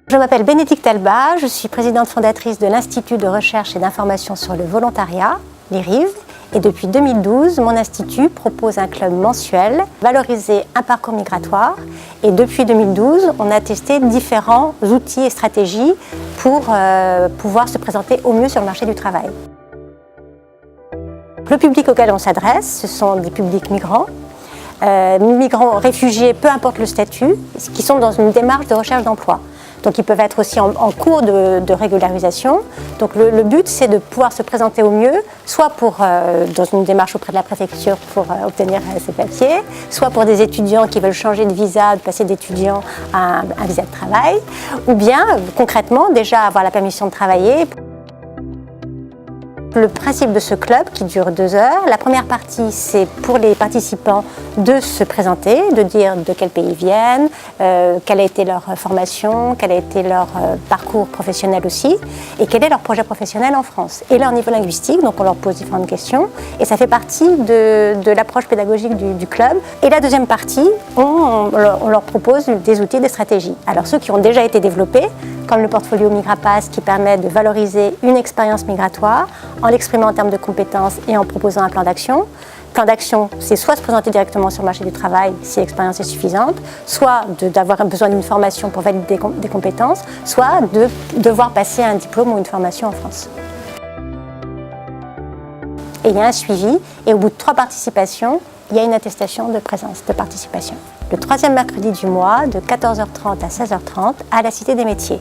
Je m'appelle Bénédicte Alba, je suis présidente fondatrice de l'Institut de recherche et d'information sur le volontariat, l'IRIV. Et depuis 2012, mon institut propose un club mensuel, valoriser un parcours migratoire. Et depuis 2012, on a testé différents outils et stratégies pour pouvoir se présenter au mieux sur le marché du travail. Le public auquel on s'adresse, ce sont des publics migrants, migrants réfugiés, peu importe le statut, qui sont dans une démarche de recherche d'emploi. Donc ils peuvent être aussi en cours de régularisation. Donc le but, c'est de pouvoir se présenter au mieux, soit dans une démarche auprès de la préfecture pour obtenir ses papiers, soit pour des étudiants qui veulent changer de visa, de passer d'étudiant à un visa de travail, ou bien concrètement déjà avoir la permission de travailler. Le principe de ce club qui dure 2 heures, la première partie c'est pour les participants de se présenter, de dire de quel pays ils viennent, quelle a été leur formation, quel a été leur parcours professionnel aussi et quel est leur projet professionnel en France et leur niveau linguistique, donc on leur pose différentes questions et ça fait partie de l'approche pédagogique du club. Et la deuxième partie, on leur propose des outils, des stratégies. Alors ceux qui ont déjà été développés, comme le portfolio MigraPass qui permet de valoriser une expérience migratoire en l'exprimant en termes de compétences et en proposant un plan d'action. Le plan d'action, c'est soit se présenter directement sur le marché du travail si l'expérience est suffisante, soit d'avoir besoin d'une formation pour valider des compétences, soit de devoir passer un diplôme ou une formation en France. Et il y a un suivi et au bout de 3 participations, il y a une attestation de présence, de participation. Le 3e mercredi du mois, de 14h30 à 16h30, à la Cité des Métiers.